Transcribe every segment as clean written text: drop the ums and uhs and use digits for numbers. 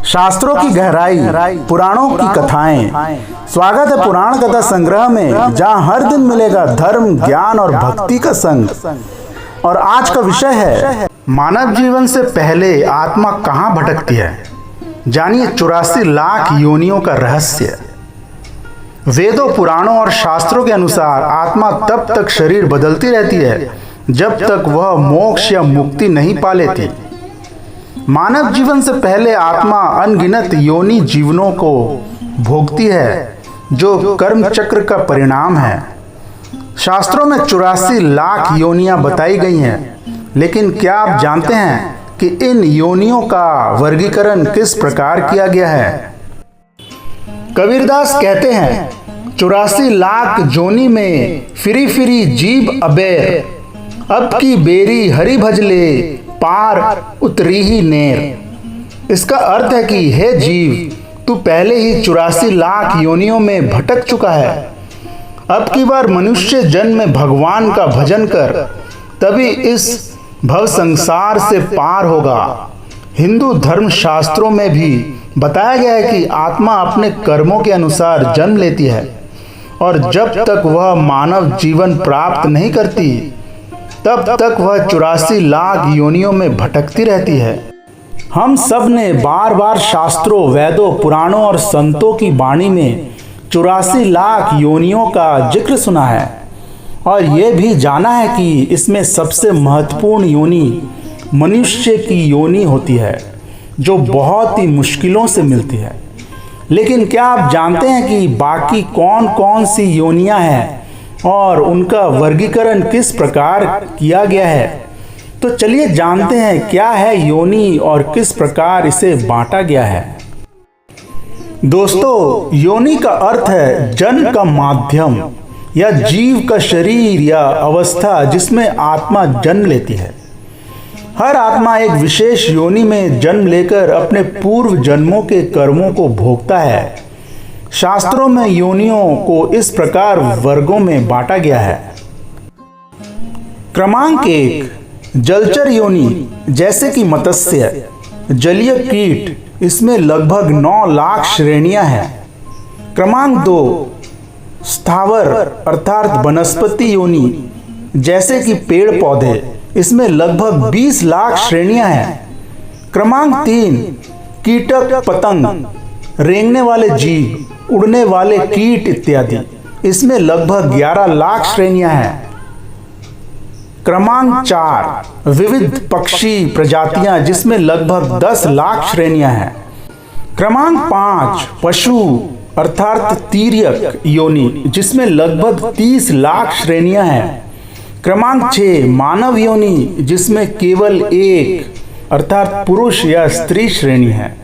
शास्त्रों की गहराई, पुराणों की कथाएं। स्वागत है पुराण कथा संग्रह में, जहां हर दिन मिलेगा धर्म, ज्ञान और भक्ति का संग। और आज का विषय है मानव जीवन से पहले आत्मा कहां भटकती है। जानिए 84 लाख योनियों का रहस्य। वेदों, पुराणों और शास्त्रों के अनुसार आत्मा तब तक शरीर बदलती रहती है जब तक वह मोक्ष या मुक्ति नहीं पा लेती। मानव जीवन से पहले आत्मा अनगिनत योनि जीवनों को भोगती है, जो कर्म चक्र का परिणाम है। शास्त्रों में 84 लाख योनियां बताई गई हैं, लेकिन क्या आप जानते हैं कि इन योनियों का वर्गीकरण किस प्रकार किया गया है? कबीरदास कहते हैं 84 लाख जोनी में फिरी फिरी जीव अबेर, अब की बेरी हरि भजले पार उतरी ही नेर। इसका अर्थ है कि हे जीव, तू पहले ही 84 लाख योनियों में भटक चुका है। अब की बार मनुष्य जन्म में भगवान का भजन कर, तभी इस भव संसार से पार होगा। हिंदू धर्म शास्त्रों में भी बताया गया है कि आत्मा अपने कर्मों के अनुसार जन्म लेती है, और जब तक वह मानव जीवन प्राप्त नहीं करती तब तक वह 84 लाख योनियों में भटकती रहती है। हम सब ने बार बार शास्त्रों, वेदों, पुराणों और संतों की वाणी में 84 लाख योनियों का जिक्र सुना है, और ये भी जाना है कि इसमें सबसे महत्वपूर्ण योनि मनुष्य की योनि होती है, जो बहुत ही मुश्किलों से मिलती है। लेकिन क्या आप जानते हैं कि बाकी कौन कौन सी योनियां हैं और उनका वर्गीकरण किस प्रकार किया गया है? तो चलिए जानते हैं क्या है योनि और किस प्रकार इसे बांटा गया है। दोस्तों, योनि का अर्थ है जन्म का माध्यम या जीव का शरीर या अवस्था जिसमें आत्मा जन्म लेती है। हर आत्मा एक विशेष योनि में जन्म लेकर अपने पूर्व जन्मों के कर्मों को भोगता है। शास्त्रों में योनियों को इस प्रकार वर्गों में बांटा गया है। क्रमांक 1, जलचर योनि, जैसे कि मत्स्य, जलीय कीट, इसमें लगभग 9 लाख श्रेणियां हैं। क्रमांक 2, स्थावर अर्थात वनस्पति योनि, जैसे कि पेड़ पौधे, इसमें लगभग 20 लाख श्रेणियां हैं। क्रमांक 3, कीटक पतंग, रेंगने वाले जीव, उड़ने वाले कीट इत्यादि, इसमें लगभग 11 लाख श्रेणियां हैं। क्रमांक 4, विविध पक्षी प्रजातियां, जिसमें लगभग 10 लाख श्रेणियां हैं। क्रमांक 5, पशु अर्थात तीर्यक योनि, जिसमें लगभग 30 लाख श्रेणियां हैं। क्रमांक 6, मानव योनि, जिसमें केवल एक अर्थात पुरुष या स्त्री श्रेणी है।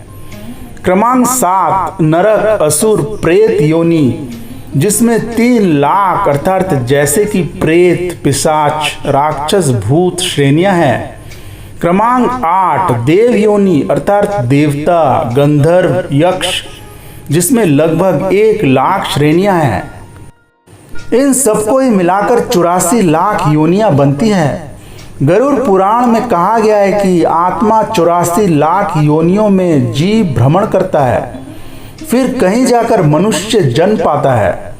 क्रमांक 7, नरक, असुर, प्रेत योनि, जिसमें 3 लाख अर्थात जैसे कि प्रेत, पिशाच, राक्षस, भूत श्रेणियां हैं। क्रमांक 8, देव योनि अर्थात देवता, गंधर्व, यक्ष, जिसमें लगभग 1 लाख श्रेणियां हैं। इन सबको ही मिलाकर 84 लाख योनियां बनती है। गरुड़ पुराण में कहा गया है कि आत्मा 84 लाख योनियों में जीव भ्रमण करता है, फिर कहीं जाकर मनुष्य जन्म पाता है।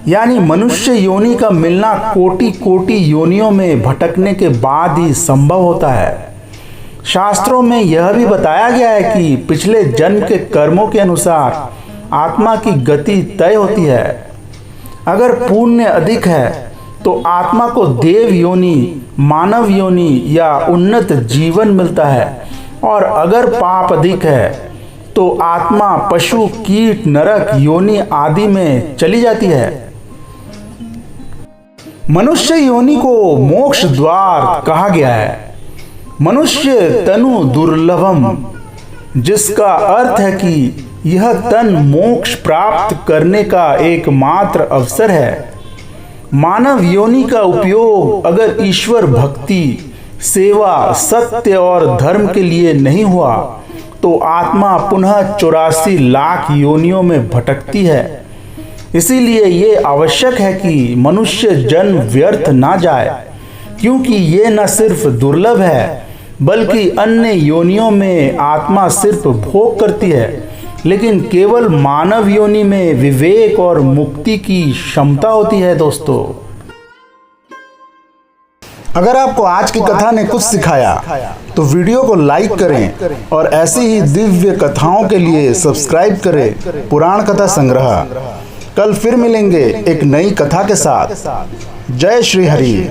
यानी मनुष्य योनि का मिलना कोटि कोटि योनियों में भटकने के बाद ही संभव होता है। शास्त्रों में यह भी बताया गया है कि पिछले जन्म के कर्मों के अनुसार आत्मा की गति तय होती है। अगर पुण्य अधिक है तो आत्मा को देव योनि, मानव योनि या उन्नत जीवन मिलता है, और अगर पाप अधिक है तो आत्मा पशु, कीट, नरक योनि आदि में चली जाती है। मनुष्य योनि को मोक्ष द्वार कहा गया है। मनुष्य तनु दुर्लभम, जिसका अर्थ है कि यह तन मोक्ष प्राप्त करने का एकमात्र अवसर है। मानव योनि का उपयोग अगर ईश्वर भक्ति, सेवा, सत्य और धर्म के लिए नहीं हुआ तो आत्मा पुनः 84 लाख योनियों में भटकती है। इसीलिए ये आवश्यक है कि मनुष्य जन्म व्यर्थ ना जाए, क्योंकि ये न सिर्फ दुर्लभ है बल्कि अन्य योनियों में आत्मा सिर्फ भोग करती है, लेकिन केवल मानव योनि में विवेक और मुक्ति की क्षमता होती है। दोस्तों, अगर आपको आज की कथा ने कुछ सिखाया तो वीडियो को लाइक करें और ऐसी ही दिव्य कथाओं के लिए सब्सक्राइब करें पुराण कथा संग्रह। कल फिर मिलेंगे एक नई कथा के साथ। जय श्री हरि।